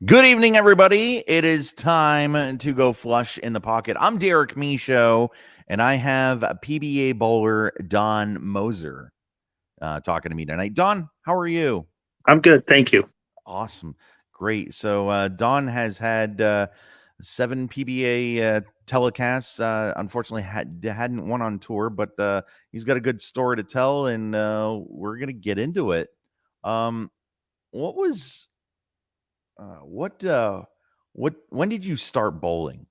Good evening, everybody. It is time to go flush in the pocket. I'm Derek Michaud, and I have PBA bowler Don Moser talking to me tonight. Don, how are you? I'm good, thank you. Awesome. Great. So, Don has had 7 PBA telecasts. Unfortunately, hadn't won on tour, but he's got a good story to tell, and we're going to get into it. Um, what was what when did you start bowling?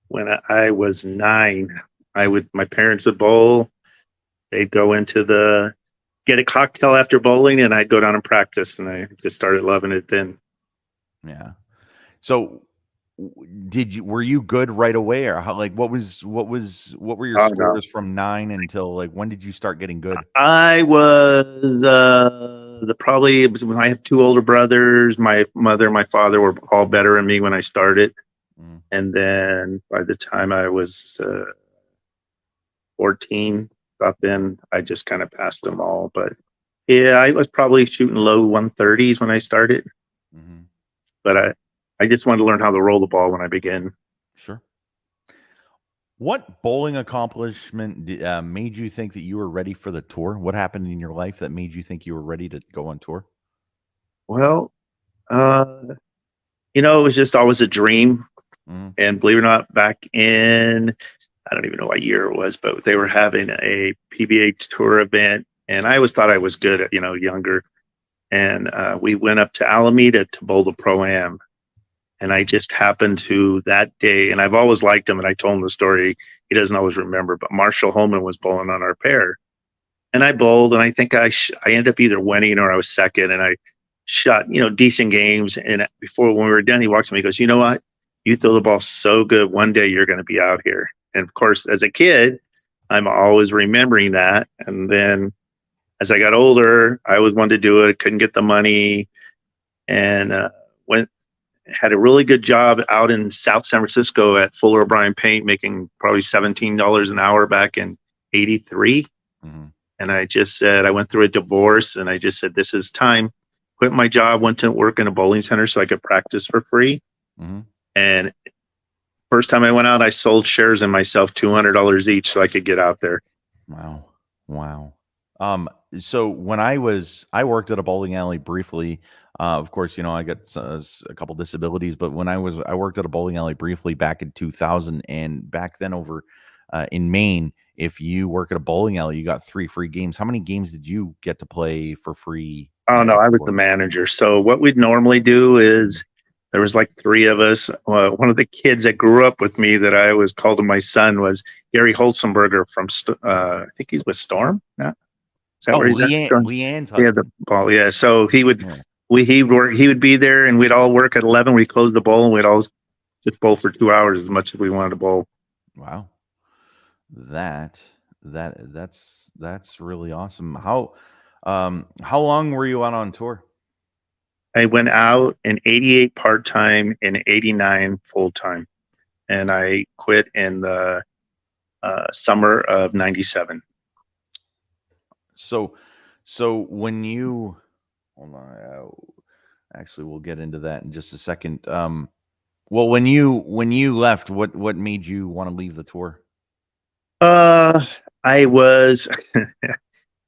When I was 9, my parents would bowl. They'd go into the get a cocktail after bowling, and I'd go down and practice. And I just started loving it then. Yeah. So were you good right away, or how, like what were your Oh no, scores from 9 until like when did you start getting good? I was the probably I have two older brothers. My mother and my father were all better than me when I started, Mm, and then by the time I was 14, about then I just kind of passed them all. But yeah, I was probably shooting low 130s when I started, mhm. but I just wanted to learn how to roll the ball when I began. Sure. What bowling accomplishment made you think that you were ready for the tour? What happened in your life that made you think you were ready to go on tour? Well, uh, it was just always a dream. Mhm. And believe it or not, back in, I don't even know what year it was, but they were having a PBA tour event. And I always thought I was good at, younger. And we went up to Alameda to bowl the Pro-Am. And I just happened to that day, and I've always liked him. And I told him the story. He doesn't always remember, but Marshall Holman was bowling on our pair. And I bowled, and I think I ended up either winning or I was second. And I shot, decent games. And before when we were done, he walked to me, he goes, "You know what? You throw the ball so good. One day you're going to be out here." And of course, as a kid, I'm always remembering that. And then as I got older, I always wanted to do it. Couldn't get the money, and went had a really good job out in South San Francisco at Fuller O'Brien Paint, making probably $17 an hour back in '83. Mhm. And I just said, I went through a divorce, and I just said, this is time. Quit my job, went to work in a bowling center so I could practice for free. Mhm. And first time I went out, I sold shares in myself, $200 each, so I could get out there. Wow. Wow. So when I worked at a bowling alley briefly. Of course, I got a couple disabilities, but when I worked at a bowling alley briefly back in 2000, and back then over in Maine, if you work at a bowling alley, you got 3 free games. How many games did you get to play for free Oh no, if I you was the worked? manager. So what we'd normally do is there was like three of us. One of the kids that grew up with me that I always called him my son was Gary Holzenberger from I think he's with Storm. Yeah. Is that Oh, where he's at? Storm? Leanne's Yeah, the husband. ball. Yeah. So Yeah. he would be there, and we'd all work at 11. We'd close the bowl, and we'd all just bowl for 2 hours as much as we wanted to bowl. Wow. That that's really awesome. How long were you out on tour? I went out in '88 part time and '89 full time, and I quit in the summer of '97. So so when you hold on, actually we'll get into that in just a second. Well, when you left, what made you want to leave the tour? Uh, I was.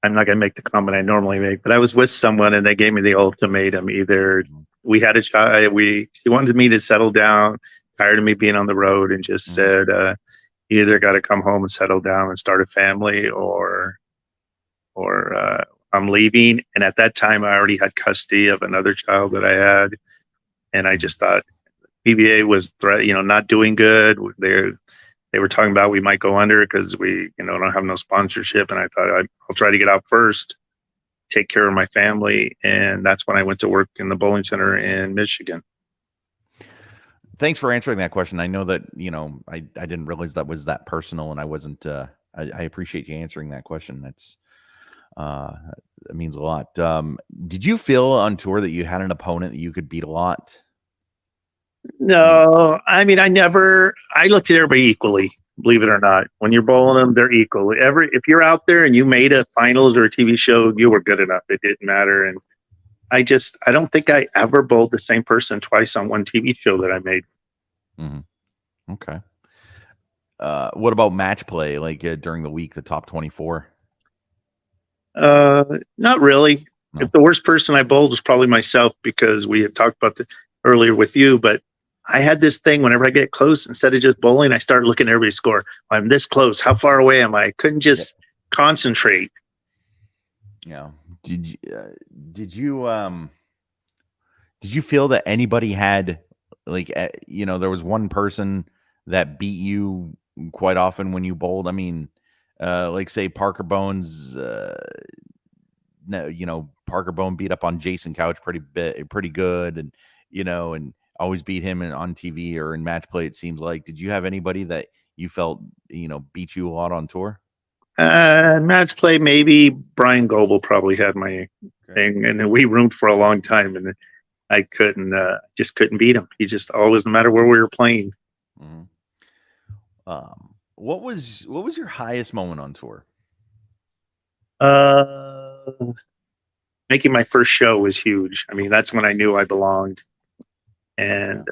I'm not going to make the comment I normally make, but I was with someone, and they gave me the ultimatum: either Mhm. we had a child, she wanted me to settle down, tired of me being on the road, and just Mhm. said, you either got to come home and settle down and start a family, or I'm leaving. And at that time, I already had custody of another child that I had, and I Mhm. just thought PBA was not doing good. They were talking about we might go under because we don't have no sponsorship, and I thought I'll try to get out first, take care of my family, and that's when I went to work in the bowling center in Michigan. Thanks for answering that question. I know that, I didn't realize that was that personal, and I wasn't I appreciate you answering that question. Uh that means a lot. Did you feel on tour that you had an opponent that you could beat a lot? I mean, No, I mean I looked at everybody equally. Believe it or not, when you're bowling them, they're equal. If you're out there and you made a finals or a TV show, you were good enough. It didn't matter. And I don't think I ever bowled the same person twice on one TV show that I made. Mhm. Okay. What about match play, like, during the week, the top 24? Not really. If No. the worst person I bowled was probably myself, because we had talked about this earlier with you, but I had this thing whenever I get close, instead of just bowling, I start looking at everybody's score. I'm this close. How far away am I? I couldn't Yep. just concentrate. Yeah. Did you, did you, did you feel that anybody had, like, there was one person that beat you quite often when you bowled? I mean, like, say Parker Bones, no, Parker Bone beat up on Jason Couch pretty good, and always beat him on TV or in match play. It seems like. Did you have anybody that you felt beat you a lot on tour? Match play, maybe Brian Goebel probably had my Okay. thing, and then we roomed for a long time, and I couldn't, just couldn't beat him. He just always, no matter where we were playing. Hmm. What was your highest moment on tour? Uh, Making my first show was huge. I mean, that's when I knew I belonged. Yeah. And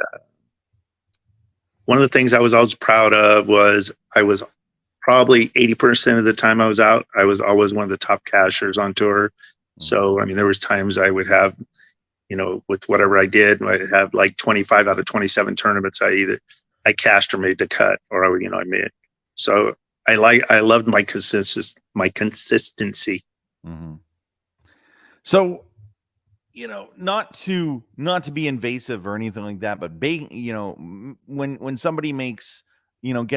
one of the things I was always proud of was I was probably 80% of the time I was out, I was always one of the top cashers on tour. Hmm. So, I mean, there was times I would have, with whatever I did, I'd have like 25 out of 27 tournaments. I cashed or made the cut, or I made it. So I loved my consistency. Hmm. So, not to be invasive or anything like that, but when somebody gets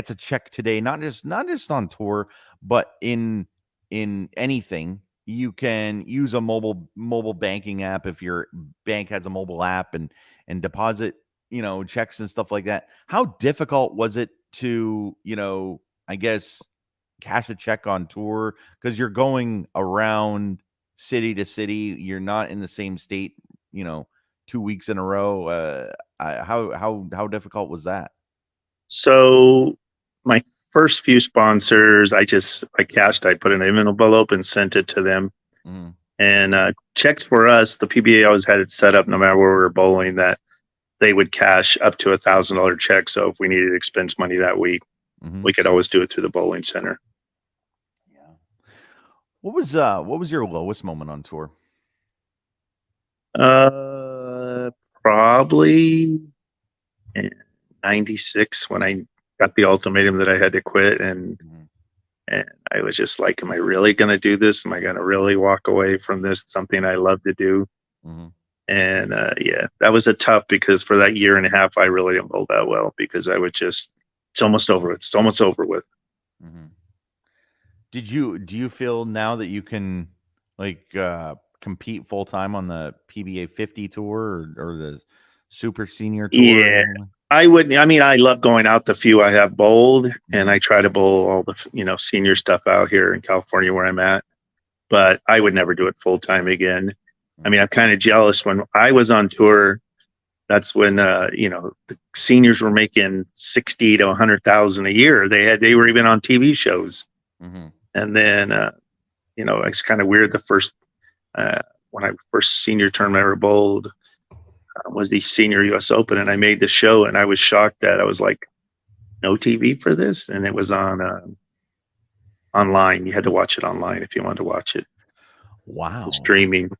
a check today, not just on tour, but in anything, you can use a mobile banking app if your bank has a mobile app, and deposit checks and stuff like that. How difficult was it to I guess cash a check on tour, because you're going around city to city, you're not in the same state, you know 2 weeks in a row? How difficult was that? So my first few sponsors, I cashed, I put in an envelope and sent it to them. Hmm. And checks for us, the PBA always had it set up, no matter where we were bowling, that they would cash up to $1,000 check. So if we needed expense money that week, Hmm. we could always do it through the bowling center. Yeah. What was your lowest moment on tour? Uh, Probably in '96, when I got the ultimatum that I had to quit, Hmm. and I was just like, am I really going to do this? Am I going to really walk away from this? Something I love to do. Hmm. And yeah, that was a tough, because for that year and a half, I really didn't bowl that well, because I would just, it's almost over. It's almost over with. Hmm. Do you feel now that you can, like, compete full time on the PBA 50 tour, or the super senior tour, or Yeah, anything like? I would. I mean, I love going out the few I have bowled, and Mhm. I try to bowl all the senior stuff out here in California where I'm at. But I would never do it full time again. I mean, Mhm. I'm kind of jealous. When I was on tour, that's when the seniors were making 60 to 100,000 a year. They were even on TV shows. Mhm. And then it's kind of weird. The first uh, when I first senior tournament I ever bowled was the Senior U.S. Open, and I made the show, and I was shocked that I was like, no TV for this, and it was on online. You had to watch it online if you wanted to watch it. The Wow. streaming.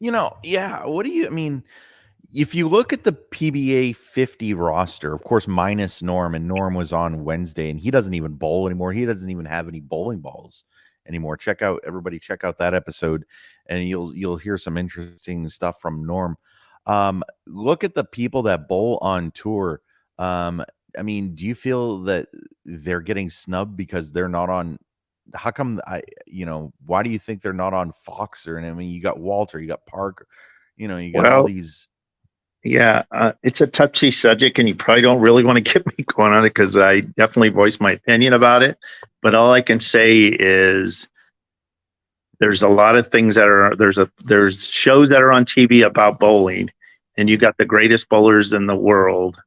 Yeah. What do you I mean, if you look at the PBA 50 roster, of course, minus Norm, and Norm was on Wednesday, and he doesn't even bowl anymore. He doesn't even have any bowling balls anymore. Check out that episode, and you'll hear some interesting stuff from Norm. Look at the people that bowl on tour. I mean, do you feel that they're getting snubbed because they're not on? How come why do you think they're not on Fox? Or, I mean, you got Walter, you got Parker, you got all Well, these. yeah, it's a touchy subject, and you probably don't really want to get me going on it, because I definitely voiced my opinion about it. But all I can say is there's a lot of things that are there's shows that are on TV about bowling, and you got the greatest bowlers in the world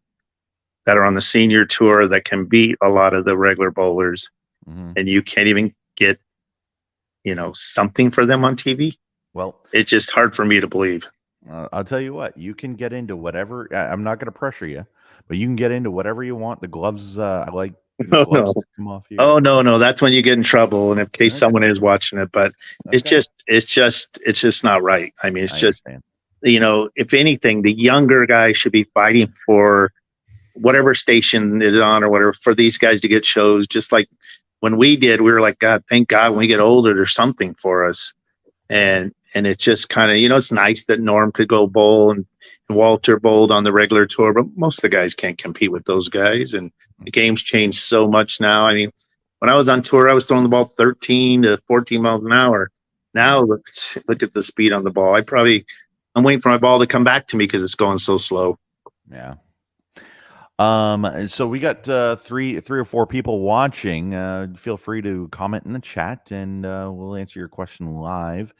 that are on the senior tour that can beat a lot of the regular bowlers, Mhm. and you can't even get something for them on TV. Well, It's just hard for me to believe. I'll tell you what, you can get into whatever. I'm not going to pressure you, but you can get into whatever you want. The gloves, I like the Oh no. gloves to come off you. Oh no, that's when you get in trouble, and in case Okay. someone is watching it, but Okay. it's just not right. I mean, it's I just, understand. if anything, the younger guys should be fighting for whatever station it is on or whatever for these guys to get shows. Just like when we did, we were like, God, thank God when we get older, there's something for us. And it's just kind of, it's nice that Norm could go bowl and Walter bowled on the regular tour, but most of the guys can't compete with those guys. And the game's changed so much now. I mean, when I was on tour, I was throwing the ball 13 to 14 miles an hour. Now look at the speed on the ball. I'm waiting for my ball to come back to me because it's going so slow. Yeah. So we got three or four people watching. Feel free to comment in the chat, and we'll answer your question live.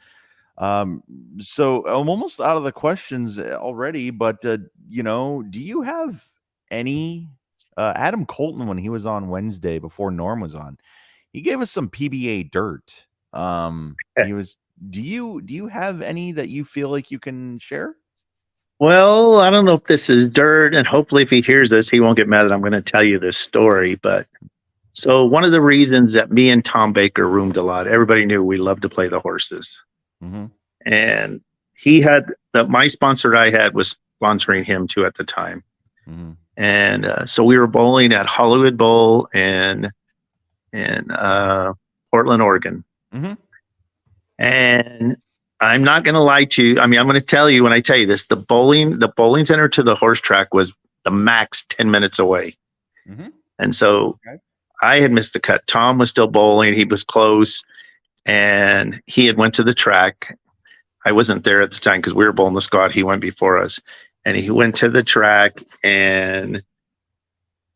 So I'm almost out of the questions already, but do you have any Adam Colton when he was on Wednesday before Norm was on? He gave us some PBA dirt. He was. Do you have any that you feel like you can share? Well, I don't know if this is dirt, and hopefully if he hears this, he won't get mad that I'm going to tell you this story. But so one of the reasons that me and Tom Baker roomed a lot, everybody knew we loved to play the horses. Mm-hmm. And he had my sponsor I had was sponsoring him too at the time. Mm-hmm. And so we were bowling at Hollywood Bowl in Portland, Oregon. Mm-hmm. And I'm not going to lie to you. I mean, I'm going to tell you when I tell you this, the bowling center to the horse track was the max 10 minutes away. Mm-hmm. And so I had missed the cut. Tom was still bowling. He was close and he had went to the track. I wasn't there at the time because we were bowling the squad. He went before us and he went to the track and,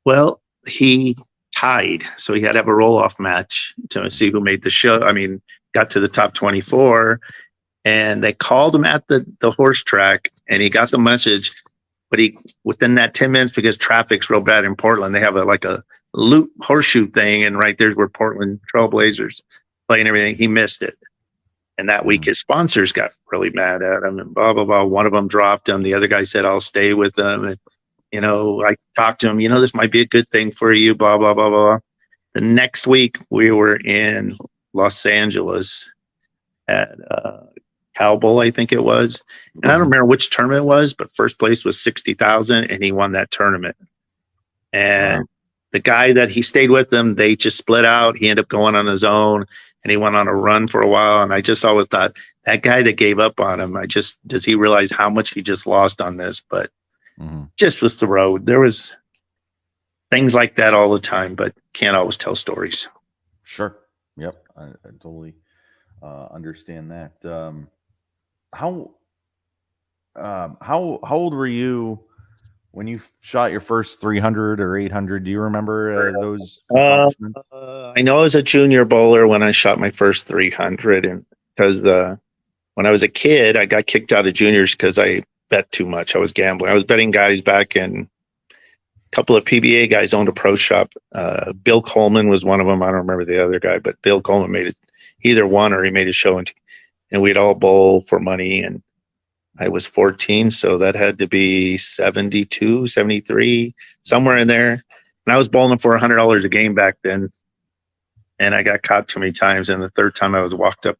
well, he tied. So he had to have a roll-off match to see who made the show. I mean, got to the top 24 and they called him at the horse track and he got the message, but within that 10 minutes, because traffic's real bad in Portland, they have a loop horseshoe thing. And right there's where Portland Trailblazers play and everything. He missed it. And that week, his sponsors got really mad at him and blah, blah, blah. One of them dropped him. The other guy said, I'll stay with them. And, I talked to him, this might be a good thing for you, blah, blah, blah, blah. The next week, we were in Los Angeles at Cowboy, I think it was. And I don't remember which tournament it was, but first place was 60,000 and he won that tournament. And the guy that he stayed with him, they just split out. He ended up going on his own. And he went on a run for a while. And I just always thought that guy that gave up on him, does he realize how much he just lost on this? But just was the road. There was things like that all the time, but can't always tell stories. Sure. Yep. I totally understand that. How old were you when you shot your first 300 or 800? Do you remember those accomplishments? I know I was a junior bowler when I shot my first 300, and because when I was a kid, I got kicked out of juniors because I bet too much. I was gambling. I was betting guys back in. A couple of PBA guys owned a pro shop. Bill Coleman was one of them. I don't remember the other guy, but Bill Coleman made it. He either won or he made a show, and we'd all bowl for money. And I was 14, so that had to be 72, 73, somewhere in there. And I was bowling for $100 a game back then. And I got caught too many times. And the third time I was walked up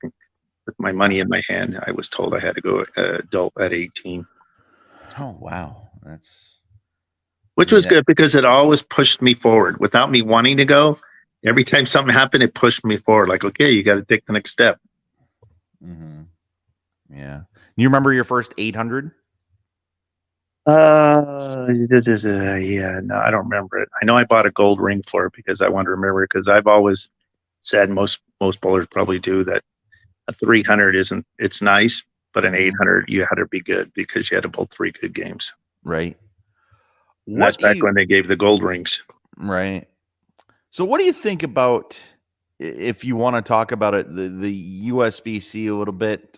with my money in my hand, I was told I had to go adult at 18. Oh, wow. Which was good because it always pushed me forward without me wanting to go. Every time something happened, it pushed me forward. Like, okay, you got to take the next step. Mm-hmm. Yeah. You remember your first 800? Yeah, no, I don't remember it. I know I bought a gold ring for it because I wanted to remember it, because I've always said most bowlers probably do that. A 300 it's nice, but an 800 you had to be good because you had to bowl 3 good games. Right. And that's back when they gave the gold rings. Right. So what do you think about, if you want to talk about it, the USBC a little bit?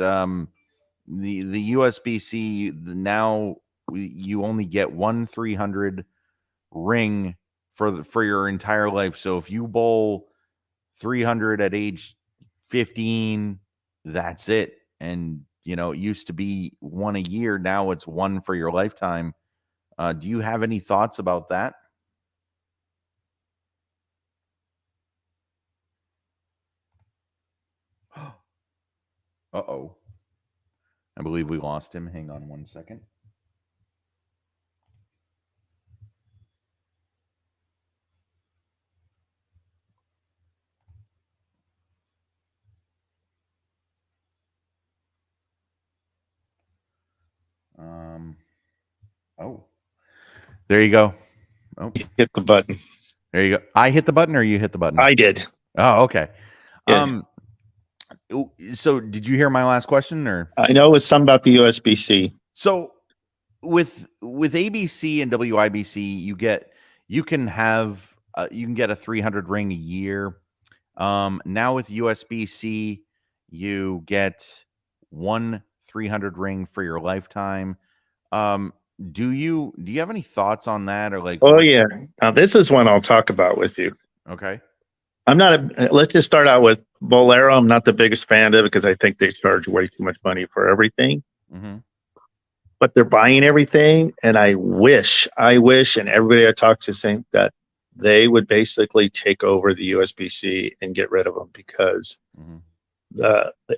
The USBC now you only get 1 300 ring for your entire life. So if you bowl 300 at age 15, that's it. And it used to be one a year. Now it's one for your lifetime. Do you have any thoughts about that? Uh-oh. I believe we lost him. Hang on one second. Oh, there you go. Oh, Hit the button. there you go. I hit the button or you hit the button? I did. Oh, okay. Yeah. So did you hear my last question or? I know it was something about the USB-C. So with ABC and WIBC, you can get a 300 ring a year. Now with USB-C, you get one 300 ring for your lifetime. Do you have any thoughts on that or like? Oh yeah. Now this is one I'll talk about with you. Okay. Let's just start out with Bolero. I'm not the biggest fan of it because I think they charge way too much money for everything. Mm-hmm. But they're buying everything, and I wish, and everybody I talk to saying that they would basically take over the USB-C and get rid of them because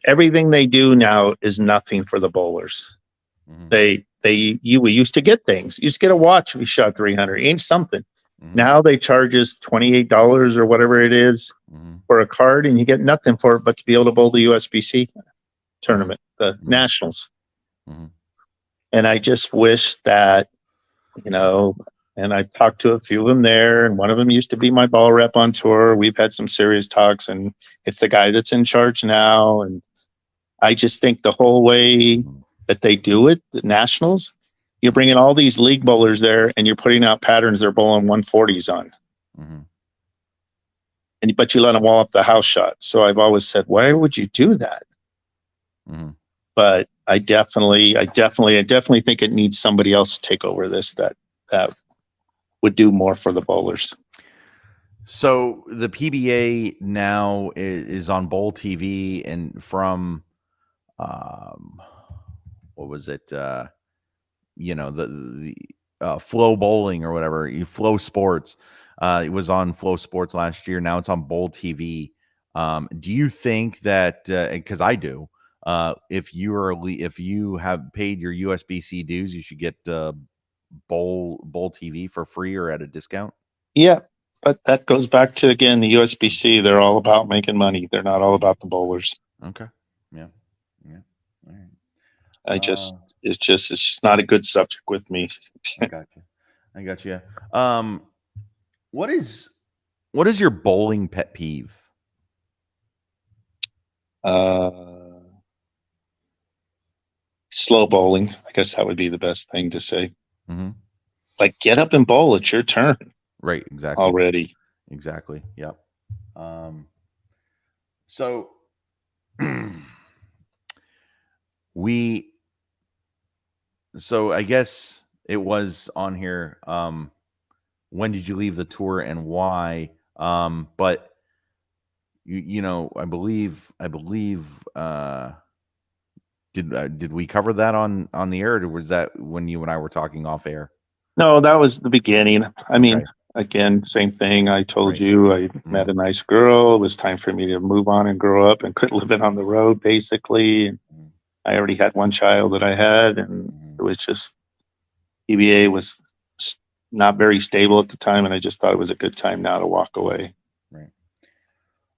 everything they do now is nothing for the bowlers. We used to get things. You used to get a watch. We shot 300 inch something. Now they charge us $28 or whatever it is for a card, and you get nothing for it but to be able to bowl the USB-C tournament, the nationals. And I just wish that, and I talked to a few of them there, and one of them used to be my ball rep on tour. We've had some serious talks, and it's the guy that's in charge now. And I just think the whole way that they do it, the nationals, you're bringing all these league bowlers there, and you're putting out patterns they're bowling 140s on. But you let them wall up the house shot. So I've always said, why would you do that? But I definitely think it needs somebody else to take over this that would do more for the bowlers. So the PBA now is on Bowl TV, and from what was it? The Flow Bowling or whatever, Flow Sports. It was on Flow Sports last year. Now it's on Bowl TV. Do you think that? Because I do. If you have paid your USB-C dues, you should get Bowl TV for free or at a discount. Yeah, but that goes back to again the USB-C. They're all about making money. They're not all about the bowlers. Okay. Yeah. All right. It's just not a good subject with me. I got you. What is your bowling pet peeve? Slow bowling. I guess that would be the best thing to say. Like, get up and bowl. It's your turn. Right. Exactly. Already. Exactly. Yep. So I guess it was on here. When did you leave the tour and why? But I believe did we cover that on the air, or was that when you and I were talking off air? No, that was the beginning. I mean, again, same thing. I told you I met a nice girl. It was time for me to move on and grow up and quit living on the road, basically. And I already had one child that I had, and it was just PBA was not very stable at the time, and I just thought it was a good time now to walk away. Right.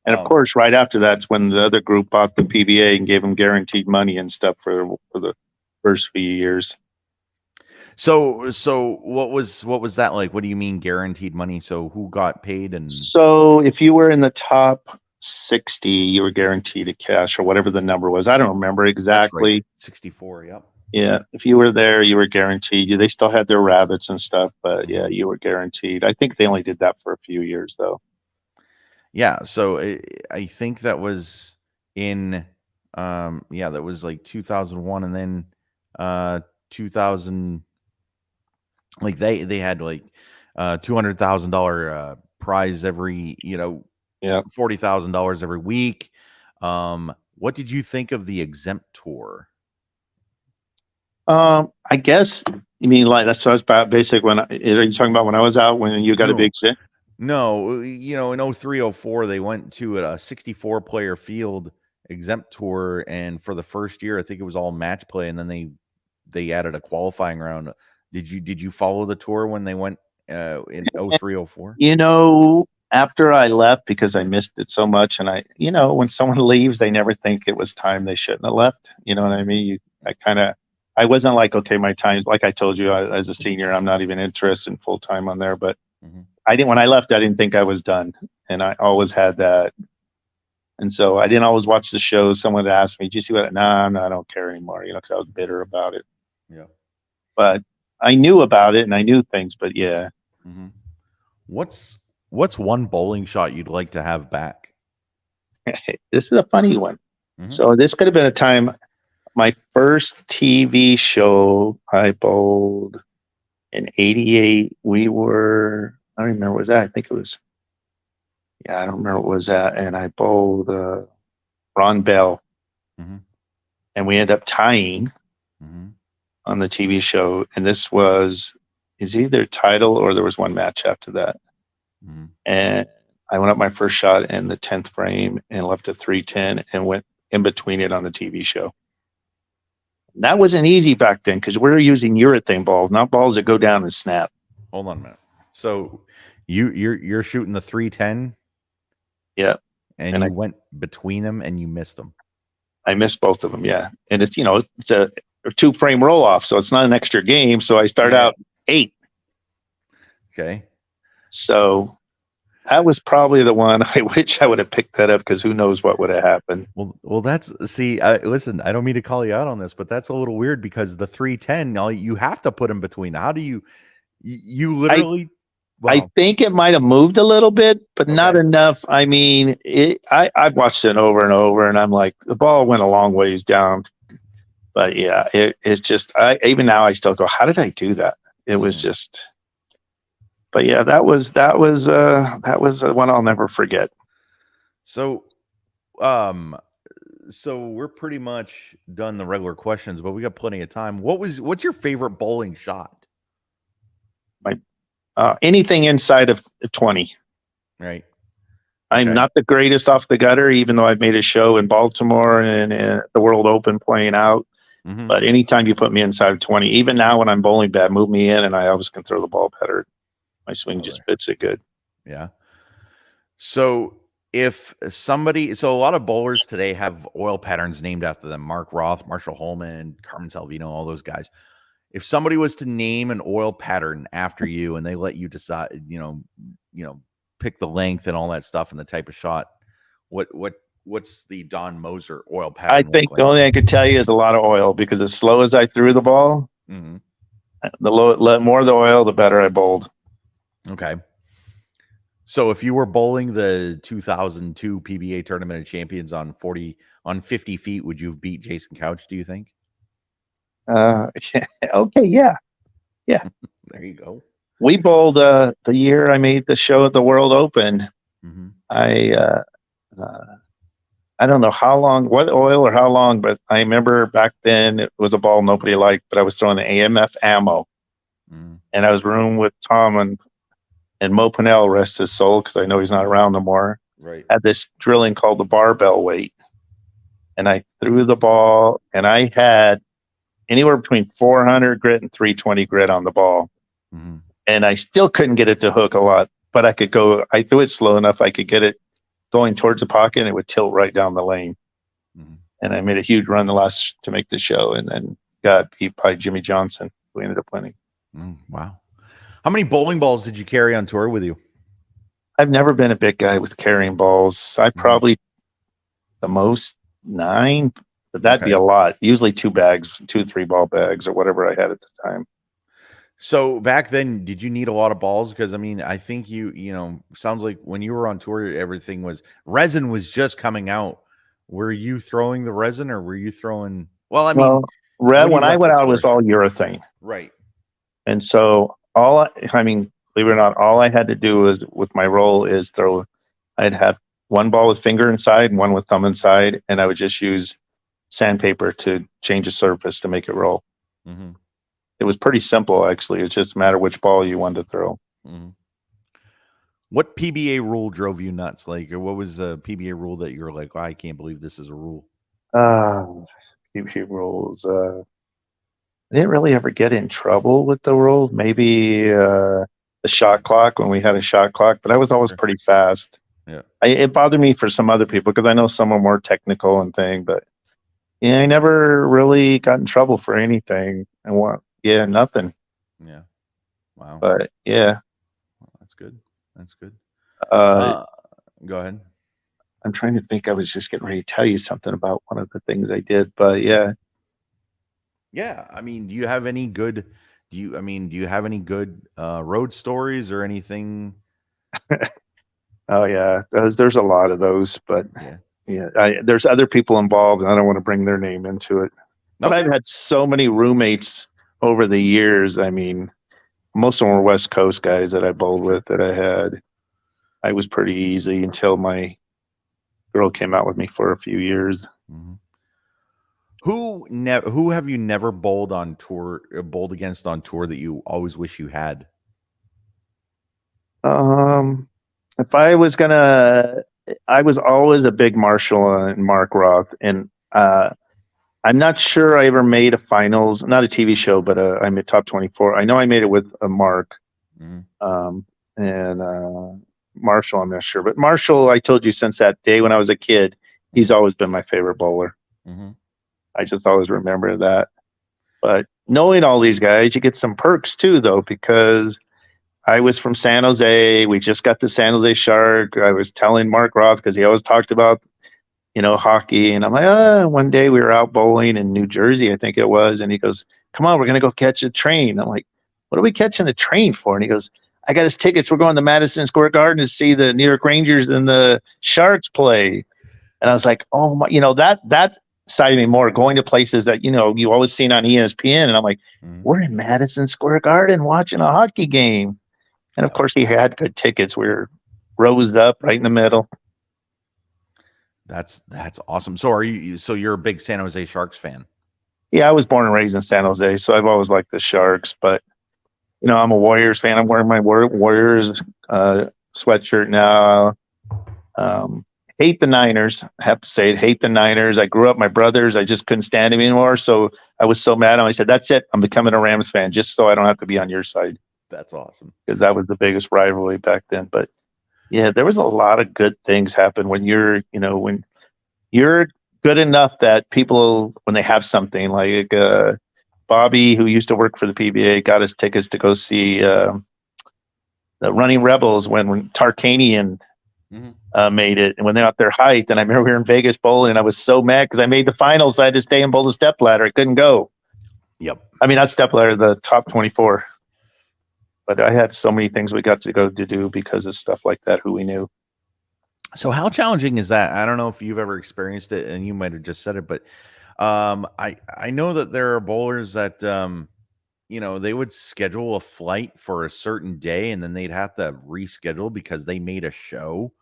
And of course, right after that's when the other group bought the PBA and gave them guaranteed money and stuff for the first few years. So what was that like? What do you mean guaranteed money? So who got paid? And so if you were in the top 60, you were guaranteed a cash or whatever the number was. I don't remember exactly. Right. 64. Yep. Yeah. If you were there, you were guaranteed. They still had their rabbits and stuff, but yeah, you were guaranteed. I think they only did that for a few years though. Yeah. So I think that was in, that was like 2001, and then 2000. Like they had like $200,000 prize every, $40,000 every week. What did you think of the exempt tour? I guess you mean like that's what I was about basic when are you talking about when I was out when you got a No, big set? no, in 03, 04, they went to a 64 player field exempt tour, and for the first year, I think it was all match play, and then they added a qualifying round. Did you follow the tour when they went in 03, 04? After I left because I missed it so much, and when someone leaves, they never think it was time they shouldn't have left. You know what I mean? I wasn't like, okay, my time's like I told you as a senior, I'm not even interested in full time on there, but Mm-hmm. I didn't, when I left, I didn't think I was done. And I always had that. And so I didn't always watch the shows. Someone would ask me, do you see what? Nah, no, I don't care anymore, because I was bitter about it. Yeah. But I knew about it and I knew things, but yeah. Mm-hmm. What's one bowling shot you'd like to have back? This is a funny one. Mm-hmm. So this could have been a time, my first TV show I bowled in 88. I don't remember what was that. I think it was, I don't remember what was that. And I bowled Ron Bell. Mm-hmm. And we ended up tying Mm-hmm. on the TV show. And this was either title or there was one match after that. Mm-hmm. And I went up my first shot in the 10th frame and left a 310 and went in between it on the TV show. That wasn't easy back then because we were using urethane balls, not balls that go down and snap. Hold on a minute. So you're shooting the 310? Yeah. And you went between them and you missed them. I missed both of them, yeah. And it's it's a 2-frame roll off, so it's not an extra game. So I start out 8. Okay. So that was probably the one I wish I would have picked that up because who knows what would have happened. Well, listen, I don't mean to call you out on this, but that's a little weird because the 310, you have to put them between. How do you literally? I think it might have moved a little bit, but not enough. I mean, I've watched it over and over, and I'm like, the ball went a long ways down. But yeah, it's just, even now I still go, how did I do that? It was just, but yeah, that was one I'll never forget. So, so we're pretty much done the regular questions, but we got plenty of time. What's your favorite bowling shot? Anything inside of 20. Right. I'm not the greatest off the gutter, even though I've made a show in Baltimore and the World Open playing out. Mm-hmm. But anytime you put me inside of 20, even now when I'm bowling bad, move me in and I always can throw the ball better. My swing just fits it good. Yeah. So a lot of bowlers today have oil patterns named after them. Mark Roth, Marshall Holman, Carmen Salvino, all those guys. If somebody was to name an oil pattern after you and they let you decide, pick the length and all that stuff and the type of shot, what's the Don Moser oil pattern? I think the only thing I could tell you is a lot of oil because as slow as I threw the ball, mm-hmm. the more the oil, the better I bowled. Okay. So if you were bowling the 2002 PBA Tournament of Champions on 50 feet, would you have beat Jason Couch, do you think? Okay, yeah. There you go. We bowled the year I made the show at the World Open. Mm-hmm. I don't know what oil or how long, but I remember back then it was a ball nobody liked, but I was throwing the AMF ammo. Mm-hmm. And I was rooming with Tom and Mo Pinnell, rest his soul, because I know he's not around no more. Right. Had this drilling called the barbell weight. And I threw the ball, and I had anywhere between 400 grit and 320 grit on the ball. Mm-hmm. And I still couldn't get it to hook a lot, but I threw it slow enough I could get it going towards the pocket, and it would tilt right down the lane. Mm-hmm. And I made a huge run to make the show, and then got beat by Jimmy Johnson, who ended up winning. Wow. How many bowling balls did you carry on tour with you? I've never been a big guy with carrying balls. I probably the most 9, but that'd be a lot. Usually 2 bags, 2 3-ball bags or whatever I had at the time. So back then, did you need a lot of balls? Because I mean, I think sounds like when you were on tour, resin was just coming out. Were you throwing the resin or were you throwing? Well, I mean, when I went out, it was all urethane. Right. And so believe it or not, all I had to do with my roll is I'd have one ball with finger inside and one with thumb inside, and I would just use sandpaper to change the surface to make it roll. Mm-hmm. It was pretty simple, actually. It's just a matter which ball you wanted to throw. Mm-hmm. What PBA rule drove you nuts? Like, or what was a PBA rule that you were like, oh, I can't believe this is a rule? Uh, PBA rules. I didn't really ever get in trouble with the rules. Maybe the shot clock when we had a shot clock, but I was always Sure. pretty fast. Yeah. It bothered me for some other people because I know some are more technical and thing, but yeah, I never really got in trouble for anything. And what? Yeah, nothing. Yeah. Wow. But yeah, Well, that's good. That's good. uh, Uh, Go ahead. I'm trying to think. I was just getting ready to tell you something about one of the things I did, but yeah. Yeah. I mean, do you have any good? Do you have any good road stories or anything? Oh yeah, there's a lot of those, but Yeah. yeah, there's other people involved, and I don't want to bring their name into it. But I've Okay. had so many roommates over the years. I mean, most of them were West Coast guys that I bowled Sure. with that I had. I was pretty easy until my girl came out with me for a few years. Mm-hmm. Who have you never bowled on tour, bowled against on tour that you always wish you had? Um, if I was gonna, I was always a big Marshall and Mark Roth, and I'm not sure I ever made a finals, not a TV show, but I made top 24. I know I made it with a Mark, Mm-hmm. um, and Marshall. I'm not sure, but Marshall, I told you since that day when I was a kid, he's always been my favorite bowler. Mm-hmm. I just always remember that. But knowing all these guys, you get some perks too, though, because I was from San Jose. We just got the San Jose Shark. I was telling Mark Roth because he always talked about, hockey. And I'm like, one day we were out bowling in New Jersey, I think it was. And he goes, come on, we're going to go catch a train. I'm like, what are we catching a train for? And he goes, I got his tickets. We're going to Madison Square Garden to see the New York Rangers and the Sharks play. And I was like, oh my, that excited me more, going to places that, you always seen on ESPN. And I'm like, Mm-hmm. we're in Madison Square Garden watching a hockey game. And of Yep. course, he had good tickets. We were rosed up right in the middle. That's awesome. So are you? So you're a big San Jose Sharks fan? Yeah, I was born and raised in San Jose, so I've always liked the Sharks. But I'm a Warriors fan. I'm wearing my Warriors sweatshirt now. Hate the Niners. I have to say it. Hate the Niners. I grew up. My brothers. I just couldn't stand them anymore. So I was so mad. I said, "That's it. I'm becoming a Rams fan, just so I don't have to be on your side." That's awesome. Because that was the biggest rivalry back then. But yeah, there was a lot of good things happen when when you're good enough that people, when they have something like Bobby, who used to work for the PBA, got us tickets to go see the Running Rebels when Tarkanian Mm-hmm. made it, and when they're at their height. And I remember we were in Vegas bowling, and I was so mad because I made the finals. So I had to stay and bowl the step ladder. I couldn't go. Yep. I mean, not step ladder, the top 24. But I had so many things we got to go to do because of stuff like that, who we knew. So how challenging is that? I don't know if you've ever experienced it, and you might have just said it, but I know that there are bowlers that they would schedule a flight for a certain day, and then they'd have to reschedule because they made a show.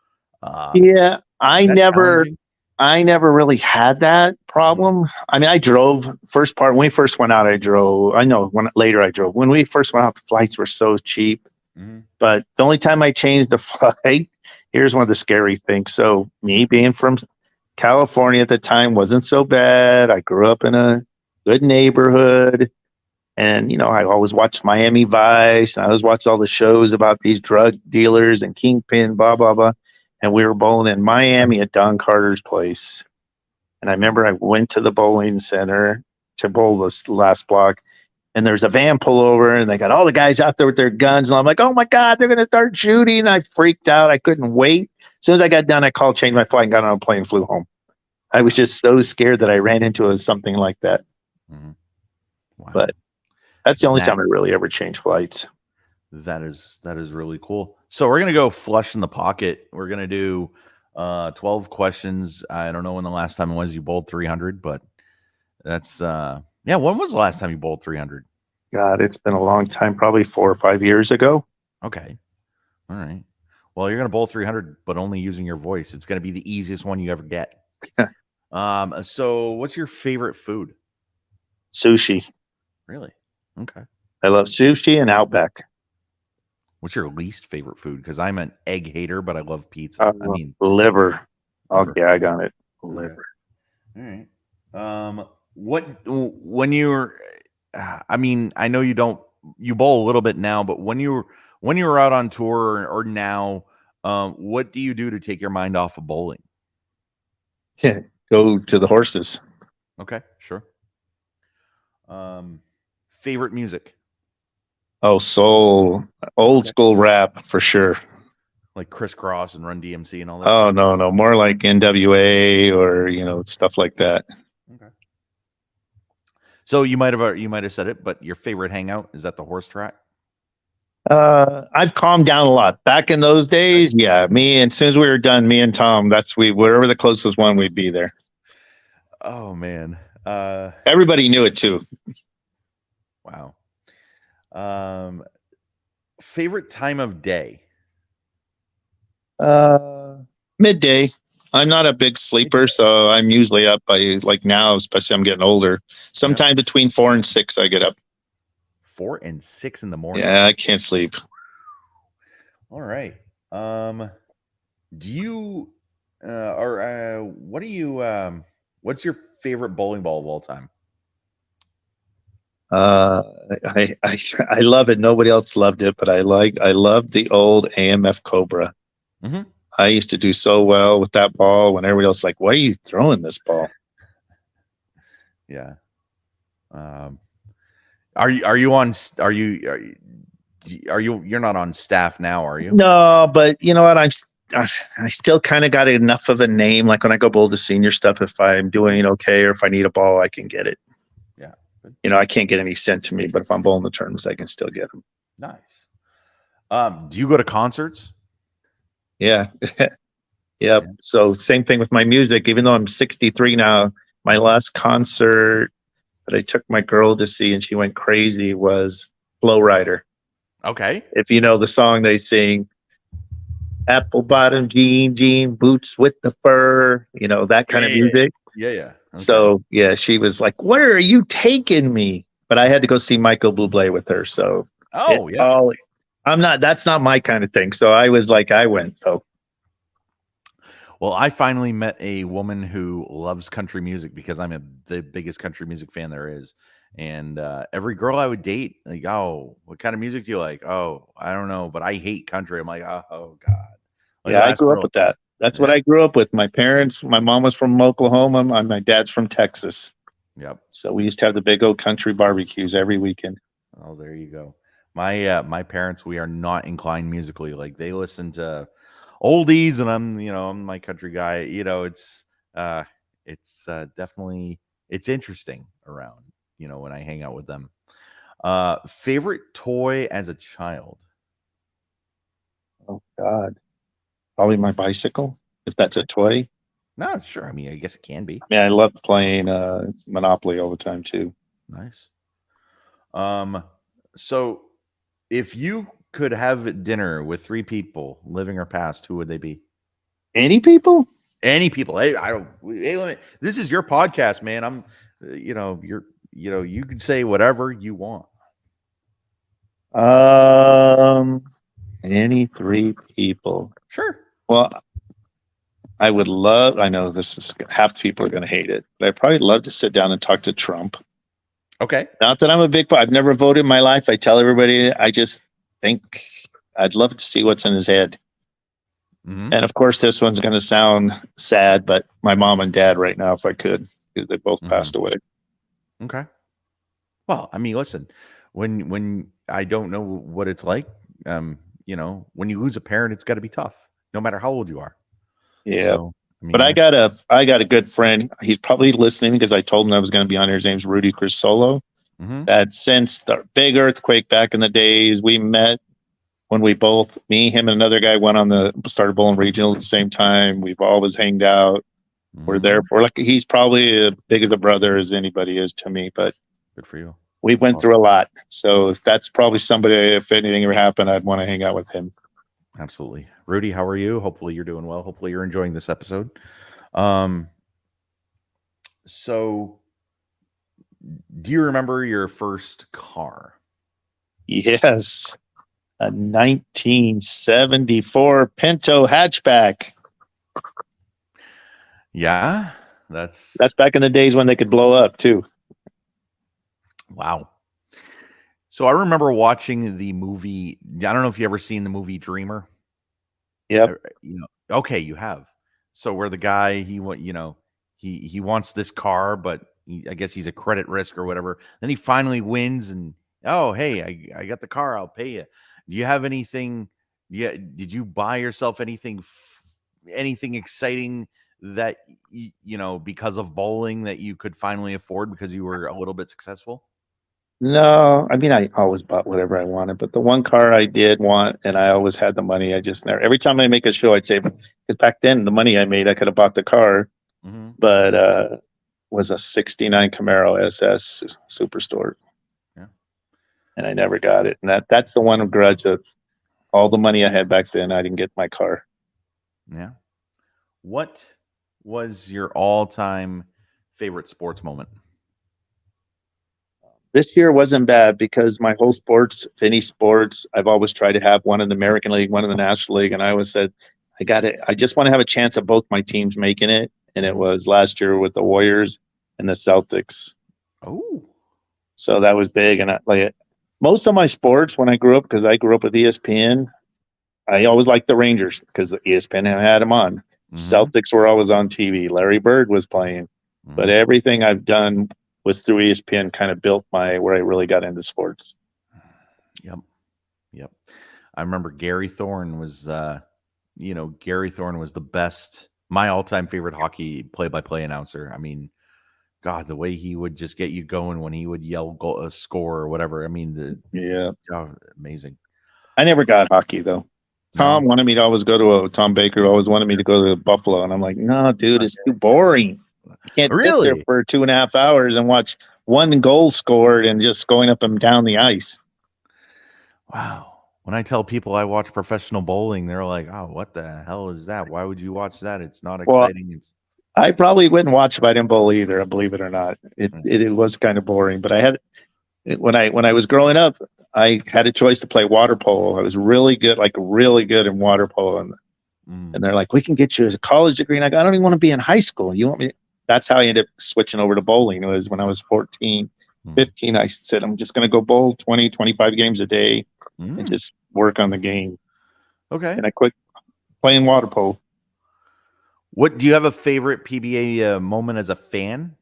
Yeah, Is that challenging? I never really had that Mhm. problem. I mean, I drove first part when we first went out. I drove. I know when later I drove. When we first went out, the flights were so cheap. Mhm. But the only time I changed a flight, here's one of the scary things. So me being from California at the time wasn't so bad. I grew up in a good neighborhood. And, I always watched Miami Vice, and I always watched all the shows about these drug dealers and kingpin, blah, blah, blah. And we were bowling in Miami at Don Carter's place. And I Mhm. remember I went to the bowling center to bowl this last block, and there's a van pull over, and they got all the guys out there with their guns. And I'm like, oh my God, they're going to start shooting. And I freaked out. I couldn't wait. As soon as I got done, I called, changed my flight, and got on a plane and flew home. I was Wow. just so scared that I ran into something like that. Mhm. Wow. But that's the only That time I really ever changed flights. that is really cool. So we're gonna go flush in the pocket. We're gonna do 12 questions. I don't know when the last time it was you bowled 300, but that's yeah. When was the last time you bowled 300? God, it's been a long time, probably 4 or 5 years ago. Okay. All right. Well, you're gonna bowl 300, but only using your voice. It's gonna be the easiest one you ever get. So what's your favorite food? Sushi. Really? Okay. I love sushi and Outback. What's your least favorite food? Because I'm an egg hater, but I love pizza. I mean, Liver. I'll liver. gag on it. Okay. Liver. All right. What when you're? I mean, I know you bowl a little bit now, but when you were out on tour or now, what do you do to take your mind off of bowling? Go to the horses. Okay, sure. Um, favorite music, Oh, soul. Old okay, school rap for sure. like Crisscross and Run DMC and all that Oh stuff. no. More like NWA or stuff like that. Okay. So you might have said it, but your favorite hangout is at the horse track. I've calmed down a lot. Back in those Okay. days, yeah. Me and as soon as we were done, me and Tom, that's we wherever the closest one, we'd be there. Oh man. Uh, Everybody knew it too. wow. Um, favorite time of day. Midday. I'm not a big sleeper, so I'm usually up by like now, especially I'm getting older. Sometime between 4 and 6, I get up. 4 and 6 in the morning. Yeah, I can't sleep. All right. Do you or what do you what's your favorite bowling ball of all time? Uh, I love it. Nobody else loved it, but I love the old AMF Cobra. Mm-hmm. I used to do so well with that ball when everybody else like, why are you throwing this ball? Yeah. Um, are you on are you you're not on staff now, are you? No, but you know what? I still kind of got enough of a name. Like when I go bowl the senior stuff, if I'm doing okay or if I need a ball, I can get it. Yeah. Good. I can't get any sent to me, but if I'm bowling the tournaments, I can still get them. Nice. Do you go to concerts? Yeah. Yep. Yeah. So same thing with my music. Even though I'm 63 now, my last concert that I took my girl to see and she went crazy was Flow Rider. Okay. If you know the song they sing, apple bottom jean boots with the fur, that kind of Yeah. music. Yeah. Yeah. Okay. So yeah, she was like, "Where are you taking me?" But I had to go see Michael Bublé with her. So Oh yeah. I'm not. That's not my kind of thing. So I was like, I went. So Well, I finally met a woman who loves country music because the biggest country music fan there is. And every girl I would date, like, oh, what kind of music do you like? Oh, I don't know, but I hate country. I'm like, oh God. Like yeah, I last grew up girl, with that. That's what yeah, I grew up with. My parents, my mom was from Oklahoma, my dad's from Texas. yep. So we used to have the big old country barbecues every weekend. Oh, there you go. My parents, we are not inclined musically. Like they listen to oldies, and I'm my country guy. Uh, it's definitely it's interesting around. When I hang out with them. Favorite toy as a child? Oh God, probably my bicycle, if that's a Okay. toy. No, sure. I mean, I guess it can be. I mean, I love playing Monopoly all the time too. Nice. Um, so if you could have dinner with three people, living or past, who would they be? Any people? Any people. Hey, I don't. Hey, this is your podcast, man. You can say whatever you want. Um, any three people. Sure. Well, I would love. I know this is half the people are going to hate it, but I'd probably love to sit down and talk to Trump. Okay. Not that I'm a big. I've never voted in my life. I tell everybody. I just think I'd love to see what's in his head. Mm-hmm. And of course, this one's going to sound sad, but my mom and dad right now, if I could, because they both passed away. Okay. Well, I mean, listen, when I don't know what it's like, when you lose a parent, it's got to be tough, no matter how old you are. Yeah. So, I mean, But I got a good friend. He's probably listening because I told him I was going to be on here. His name's Rudy Crisolo. mm-hmm. That since the big earthquake back in the days, we met when me, him, and another guy started bowling regional at the same time. We've always hanged out. We're Mm-hmm. there for he's probably as big as a brother as anybody is to me, but Good for you. we've went through a lot. So if that's probably somebody, if anything ever happened, I'd want to hang out with him. Absolutely. Rudy, how are you? Hopefully you're doing well. Hopefully you're enjoying this episode. So Do you remember your first car? Yes, a 1974 Pinto hatchback. Yeah, that's That's back in the days when they could blow up too. wow. So I remember watching the movie. I don't know if you ever seen the movie Dreamer. Yep. Okay, you have. So where the guy he wants this car, but I guess he's a credit risk or whatever. Then he finally wins, and oh hey, I got the car. I'll pay you. Do you have anything? Yeah, did you buy yourself anything exciting that because of bowling that you could finally afford because you were a little bit successful? No, I mean I always bought whatever I wanted, but the one car I did want, and I always had the money. I just never. Every time I make a show, I'd save it because back then the money I made, I could have bought the car, Hmm. but was a '69 Camaro SS Superstore, Yeah, and I never got it. And that's the one grudge of all the money I had back then. I didn't get my car. yeah. What was your all-time favorite sports moment? This year wasn't bad because my whole sports, any sports, I've always tried to have one in the American League, one in the National League, and I always said, I got it. I just want to have a chance of both my teams making it, and it Mhm. was last year with the Warriors and the Celtics. Oh, So that was big, and most of my sports when I grew up, because I grew up with ESPN, I always liked the Rangers because ESPN had them on. mhm, Celtics were always on TV. Larry Bird was playing, but mhm. everything I've done was through ESPN. Kind of built my where I really got into sports. Yep, yep. I remember Gary Thorne was the best, my all-time favorite hockey play-by-play announcer. I mean, God, the way he would just get you going when he would yell goal, score or whatever. I mean, Yeah, amazing. I never got hockey though. No, Tom Baker always wanted me to go to Buffalo, and I'm like, no, dude, it's too boring. You can't sit there really? for 2.5 hours and watch one goal scored and just going up and down the ice. Wow. When I tell people I watch professional bowling, they're like, "Oh, what the hell is that? Why would you watch that? It's not Well, exciting." It's I probably wouldn't watch if I didn't bowl either. Believe it or not, it mm, it, it was kind of boring. But I had when I was growing up, I had a choice to play water polo. I was really good in water polo, and mm, they're like, "We can get you a college degree." And I go, "I don't even want to be in high school. You want me?" That's how I ended up switching over to bowling. It was when I was 14, mm. 15. I said, "I'm just going to go bowl 20, 25 games a day and Mm. just work on the game." Okay. And I quit playing water polo. What do you have a favorite PBA moment as a fan?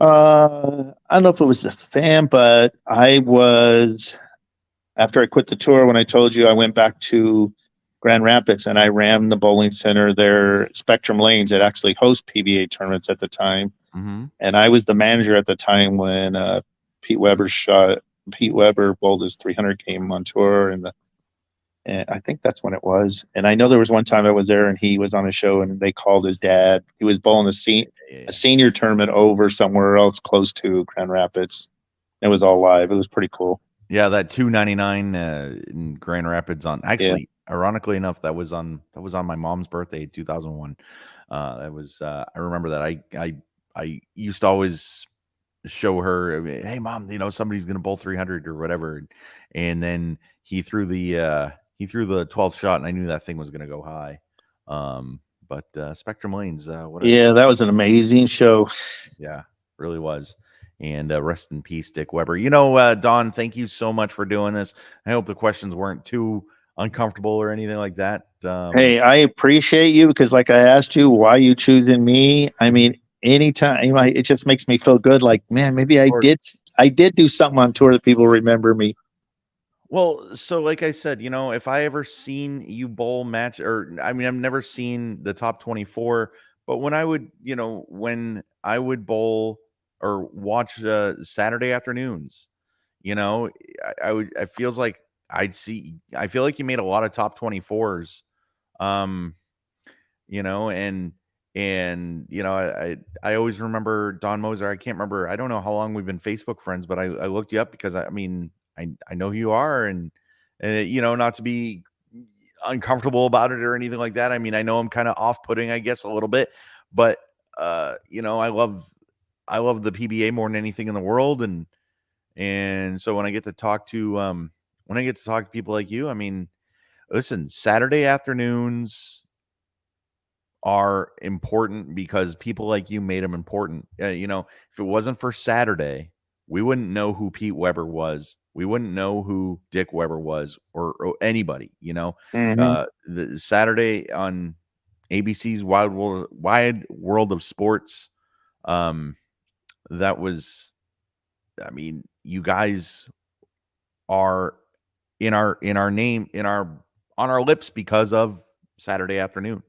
I don't know if it was a fan, but I was after I quit the tour. When I told you I went back to Grand Rapids and I ran the bowling center there, Spectrum Lanes that actually host PBA tournaments at the time. Mm-hmm. And I was the manager at the time when Pete Weber shot. Pete Weber bowled his 300 game on tour, and I think that's when it was. And I know there was one time I was there, and he was on a show, and they called his dad. He was bowling a Yeah. senior tournament over somewhere else close to Grand Rapids. It was all live. It was pretty cool. Yeah, that 299 in Grand Rapids on Yeah, actually, ironically enough, that was on my mom's birthday, 2001. That was I remember that I used to always show her, I mean, "Hey mom, somebody's going to bowl 300 or whatever." And then he threw the 12th shot and I knew that thing was going to go high. But Spectrum Lanes, what a yeah, that was an amazing show. yeah, really was. And rest in peace, Dick Weber. Don, thank you so much for doing this. I hope the questions weren't too uncomfortable or anything like that. Hey, I appreciate you because, like I asked you, why you choosing me? I mean, anytime it just makes me feel good. Like, man, maybe Of course. I did do something on tour that people remember me. Well, so like I said, if I ever seen you bowl match, or I mean, I've never seen the top 24, but when I would bowl or watch Saturday afternoons, you know, I feels like I feel like you made a lot of top 24s. Um, and I always remember Don Moser. I can't remember. I don't know how long we've been Facebook friends, but I looked you up because I mean I know who you are, and not to be uncomfortable about it or anything like that. I mean, I know I'm kind of off putting, I guess, a little bit, but I love. I love the PBA more than anything in the world, and so when I get to talk to people like you, I mean, listen, Saturday afternoons are important because people like you made them important. If it wasn't for Saturday, we wouldn't know who Pete Weber was. We wouldn't know who Dick Weber was, or anybody. Hmm. The Saturday on ABC's Wide World of Sports. Um, that was, I mean, you guys are in our name, on our lips because of Saturday afternoon.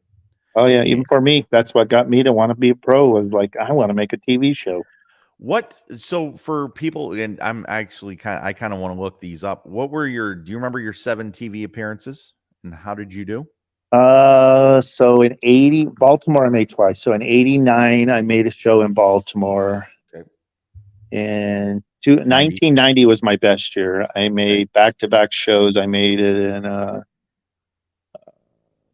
Oh yeah, And even for me, that's what got me to want to be a pro. Was like, I want to make a TV show. so for people, and I kind of want to look these up. Do you remember your 7 TV appearances and how did you do? So in '80, Baltimore, I made twice. So in '89, I made a show in Baltimore. Okay. And 90. 1990 was my best year. I Okay. made back-to-back shows. I made it in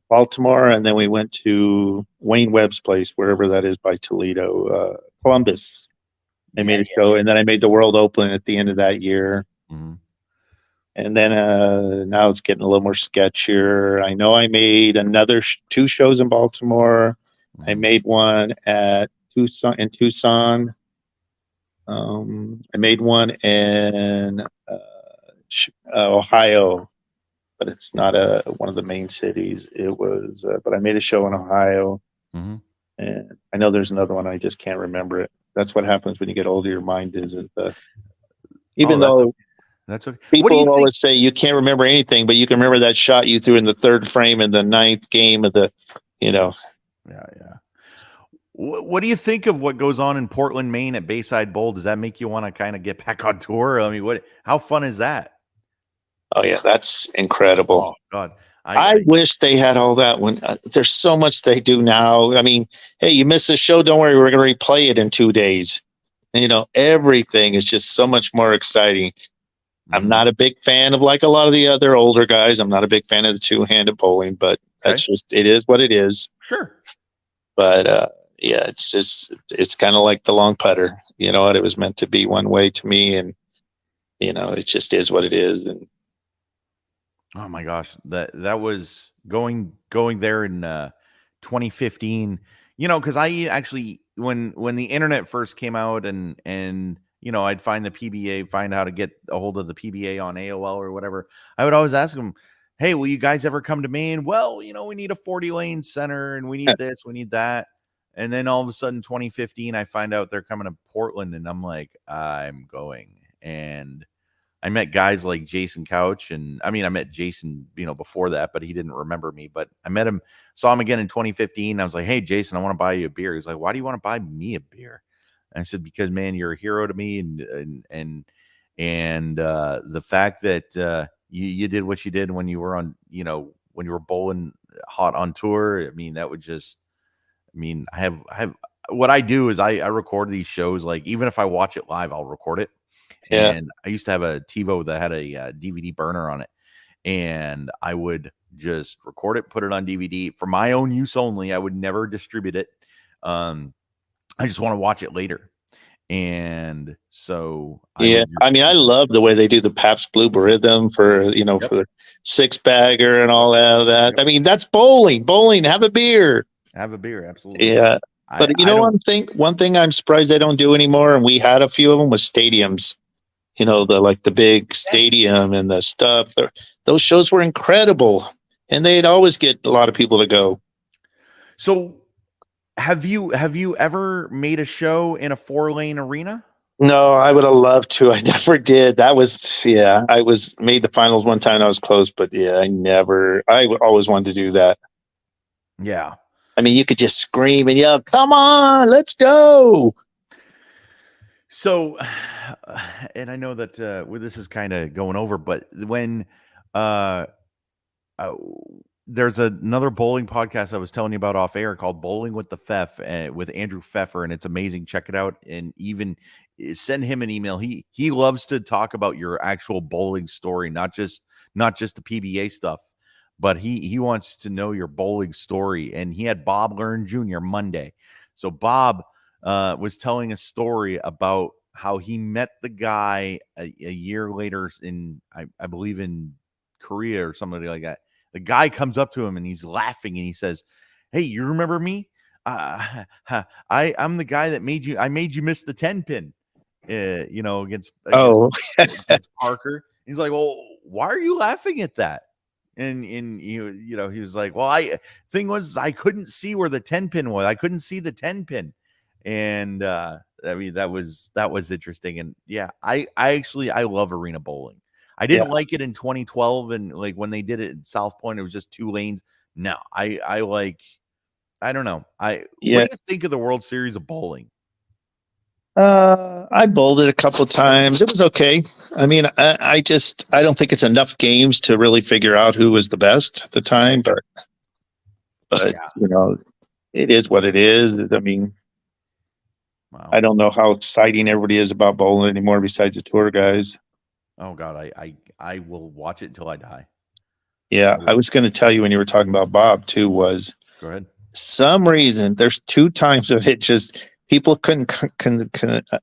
Baltimore, and then we went to Wayne Webb's place, wherever that is by Toledo, Columbus. I Yeah, made a yeah. show, and then I made the World Open at the end of that year. Hmm. And then now it's getting a little more sketchier. I know I made another 2 shows in Baltimore. I Hmm. made one at Tucson. I made one in Ohio, but it's not one of the main cities. It was, but I made a show in Ohio, Hmm. and I know there's another one. I just can't remember it. That's what happens when you get older. Your mind isn't. Oh, Even that's okay. though That's okay. What do you people think? always say you can't remember anything, but you can remember that shot you threw in the 3rd frame in the 9th game of the, you know. Yeah, yeah. What do you think of what goes on in Portland, Maine at Bayside Bowl? Does that make you want to kind of get back on tour? I mean, how fun is that? Oh yeah, that's incredible. Oh God, I I wish they had all that when there's so much they do now. I mean, hey, you missed a show, don't worry, we're going to replay it in 2 days. Everything is just so much more exciting. I'm mhm. not a big fan of like a lot of the other older guys. I'm not a big fan of the two-handed bowling, but Okay, that's just it is what it is. sure. But yeah, it's kind of like the long putter. You know what? It was meant to be one way to me, and it just is what it is. And Oh my gosh, that was going there in 2015. Because I actually, when the internet first came out, and I'd find the PBA, find how to get a hold of the PBA on AOL or whatever. I would always ask them, "Hey, will you guys ever come to Maine?" Well, we need a 40-lane center, and we need this, we need that. And then all of a sudden, 2015, I find out they're coming to Portland, and I'm like, I'm going. And I met guys like Jason Couch, and I mean, I met Jason, before that, but he didn't remember me. But I met him, saw him again in 2015. I was like, "Hey, Jason, I want to buy you a beer." He's like, "Why do you want to buy me a beer?" And I said, "Because, man, you're a hero to me, and the fact that you did what you did when you were when you were bowling hot on tour. I mean, that would just, I mean, I have what I do is I record these shows. Like, even if I watch it live, I'll record it. yeah, And I used to have a TiVo that had a DVD burner on it, and I would just record it, put it on DVD for my own use only. I would never distribute it. Um, I just want to watch it later, and so I yeah. would just I mean, I keep. love the way they do the Pabst Blue Rhythm for Yep, for the 6-bagger and yep, all that. yep. I mean, that's bowling. Bowling, have a beer. Have a beer, absolutely. Yeah. I But I don't. one thing I'm surprised they don't do anymore, and we had a few of them, was stadiums. The big Yes. stadium and the stuff. Those shows were incredible, and they'd always get a lot of people to go. So have you ever made a show in a 4-lane arena? No, I would have loved to. I never did. That was, yeah. I was made the finals one time. I was close, but yeah, I never. Always wanted to do that. Yeah. I mean, you could just scream and yell, "Come on, let's go!" So, and I know that this is kind of going over, but when uh, uh, there's another bowling podcast I was telling you about off air called Bowling with the Pfeff, with Andrew Pfeffer, and it's amazing. Check it out, and even send him an email. He loves to talk about your actual bowling story, not just the PBA stuff, but he wants to know your bowling story. And he had Bob Learn Jr. Monday, so Bob. was telling a story about how he met the guy a year later in, I believe, in Korea or somebody like that. The guy comes up to him and he's laughing and he says, "Hey, you remember me? I'm the guy that made you. I made you miss the 10 pin, against Oh, against Parker." He's like, "Well, why are you laughing at that?" And he was like, "Well, I thing was I couldn't see where the 10 pin was. I couldn't see the 10 pin." And I mean that was interesting. And yeah, I love arena bowling. I yeah, didn't like it in 2012 and like when they did it in South Point, it was just 2 lanes. No, I like, I don't know. What yeah. do you think of the World Series of bowling? I bowled it a couple times. It was okay. I mean, I don't think it's enough games to really figure out who was the best at the time, but Yeah. it is what it is. I mean, Wow. I don't know how exciting everybody is about bowling anymore besides the tour guys. Oh God, I will watch it until I die. Yeah, I I will. was going to tell you when you were talking about Bob too, was Go ahead. some reason there's 2 times of it just people couldn't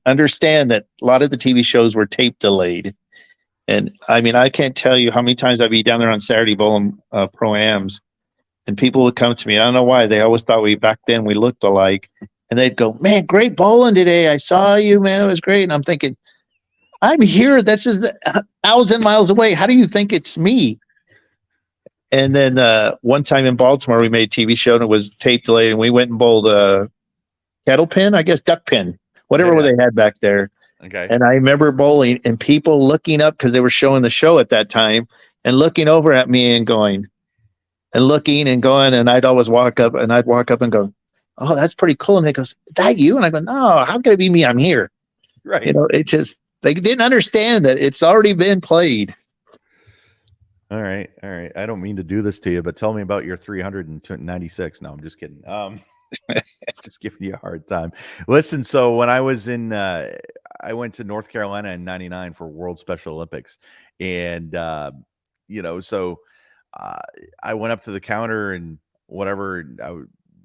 understand that a lot of the TV shows were tape delayed. And I mean, I can't tell you how many times I'd be down there on Saturday bowling pro-ams, and people would come to me. I don't know why. They always thought back then we looked alike. And they'd go, "Man, great bowling today. I saw you, man. It was great." And I'm thinking, I'm here. This is 1,000 miles away. How do you think it's me? And then one time in Baltimore, we made a TV show and it was tape delayed, and we went and bowled a kettle pin, I guess, duck pin, Yeah, whatever yeah. they had back there. Okay. And I remember bowling and people looking up because they were showing the show at that time and looking over at me and going and looking and going. And I'd walk up and go, "Oh, that's pretty cool." And they goes, "Is that you?" And I go, "No, how can it be me? I'm here." Right. It just, they didn't understand that it's already been played. All right. All right. I don't mean to do this to you, but tell me about your 396. No, I'm just kidding. Just giving you a hard time. Listen, so when I went to North Carolina in '99 for World Special Olympics, and so uh, I went up to the counter and whatever.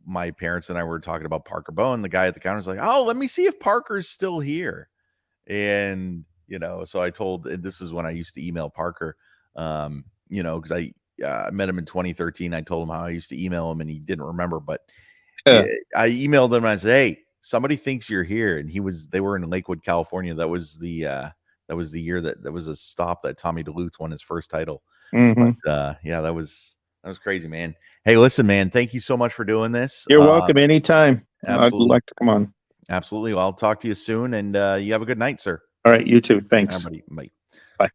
My parents and I were talking about Parker Bowen. The guy at the counter was like, "Oh, let me see if Parker's still here." And so I told, and this is when I used to email Parker, because I met him in 2013. I told him how I used to email him, and he didn't remember, but I emailed him and I said, "Hey, somebody thinks you're here." And they were in Lakewood, California. That was the year that was a stop that Tommy DeLuth won his first title. Mm-hmm. But yeah, that was crazy, man. Hey, listen, man, thank you so much for doing this. You're welcome anytime. I'd Absolutely. like to come on. Absolutely. Well, I'll talk to you soon, and you have a good night, sir. All right. You too. All right, Thanks. buddy. Bye. Bye.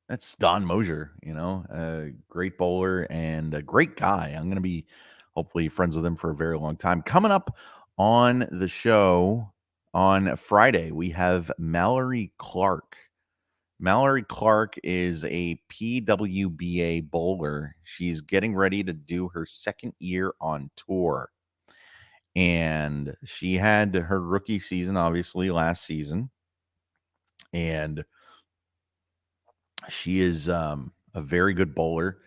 That's Don Moser, a great bowler and a great guy. I'm going to be hopefully friends with him for a very long time. Coming up on the show on Friday, we have Mallory Clark. Mallory Clark is a PWBA bowler. She's getting ready to do her second year on tour. And she had her rookie season, obviously, last season. And she is a very good bowler.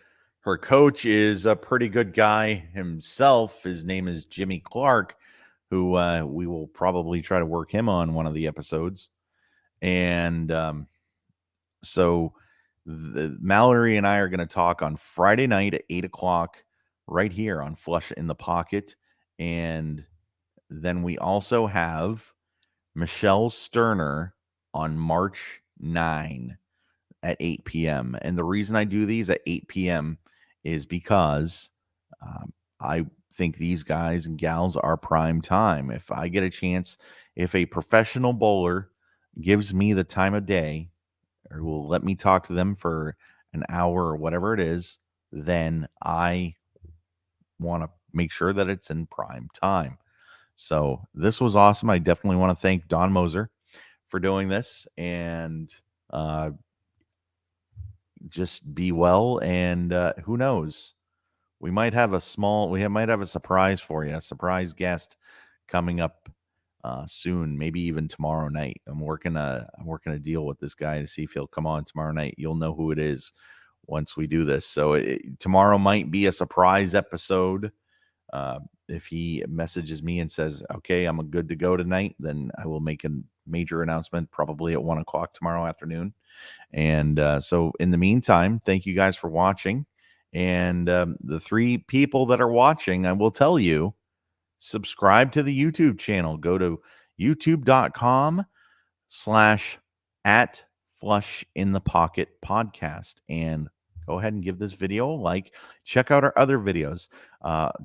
Her coach is a pretty good guy himself. His name is Jimmy Clark, who we will probably try to work him on one of the episodes. And so Mallory and I are going to talk on Friday night at 8 o'clock right here on Flush in the Pocket. And then we also have Michelle Sterner on March 9 at 8 p.m. And the reason I do these at 8 p.m. is because I think these guys and gals are prime time. If I get a chance, if a professional bowler gives me the time of day or will let me talk to them for an hour or whatever it is, then I want to make sure that it's in prime time. So this was awesome. I definitely want to thank Don Moser for doing this, and just be well. And who knows, we might have a surprise for you, a surprise guest coming up soon, maybe even tomorrow night. I'm working a deal with this guy to see if he'll come on tomorrow night. You'll know who it is once we do this. So tomorrow might be a surprise episode. if he messages me and says, okay, I'm good to go tonight, then I will make a major announcement probably at 1 o'clock tomorrow afternoon. And so in the meantime, thank you guys for watching. And the 3 people that are watching, I will tell you, subscribe to the YouTube channel. Go to youtube.com/@flushinthepocket_podcast and go ahead and give this video a like. Check out our other videos.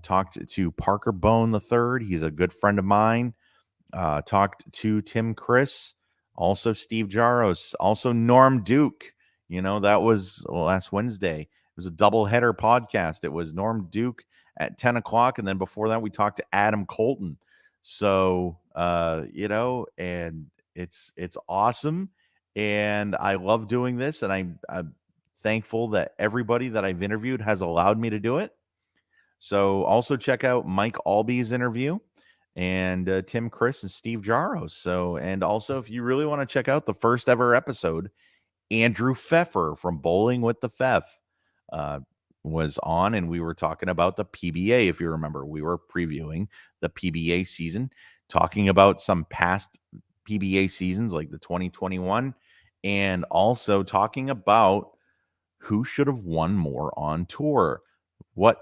Talked to Parker Bone III. He's a good friend of mine. Talked to Tim Chris, also Steve Jaros, also Norm Duke. That was last Wednesday. It was a double-header podcast. It was Norm Duke at 10 o'clock, and then before that, we talked to Adam Colton. So, and it's awesome, and I love doing this, and I'm thankful that everybody that I've interviewed has allowed me to do it. So also check out Mike Alby's interview and Tim Chris and Steve Jaros. So, and also if you really want to check out the first ever episode, Andrew Pfeffer from Bowling with the Pfeff was on, and we were talking about the PBA. If you remember, we were previewing the PBA season, talking about some past PBA seasons like the 2021, and also talking about who should have won more on tour.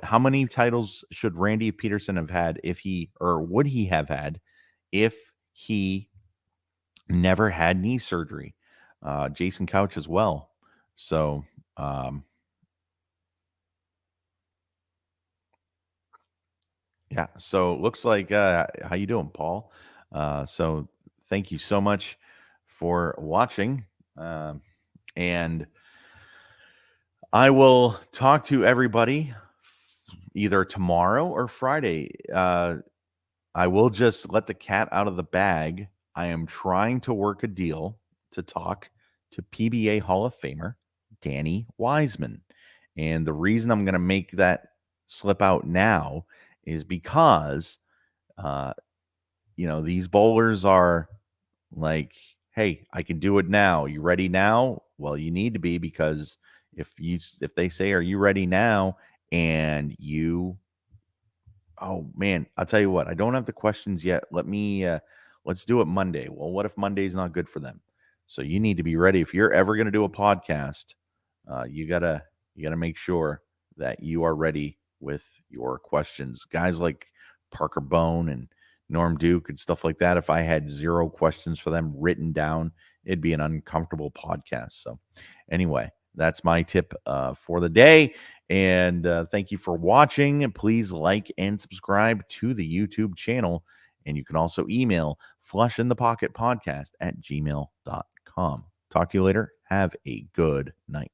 How many titles should Randy Peterson have had would he have had if he never had knee surgery? Jason Couch as well. So, yeah. So looks like, how you doing, Paul? So thank you so much for watching. And I will talk to everybody either tomorrow or Friday. I will just let the cat out of the bag. I am trying to work a deal to talk to PBA Hall of Famer Danny Wiseman. And the reason I'm going to make that slip out now is because, these bowlers are like, hey, I can do it now. You ready now? Well, you need to be, because if they say, are you ready now? And oh man, I'll tell you what, I don't have the questions yet. Let's do it Monday. Well, what if Monday's not good for them? So you need to be ready. If you're ever going to do a podcast, you gotta make sure that you are ready with your questions. Guys like Parker Bone and Norm Duke and stuff like that, if I had 0 questions for them written down, it'd be an uncomfortable podcast. So anyway, that's my tip for the day. And thank you for watching. Please like and subscribe to the YouTube channel. And you can also email flushinthepocketpodcast@gmail.com. Talk to you later. Have a good night.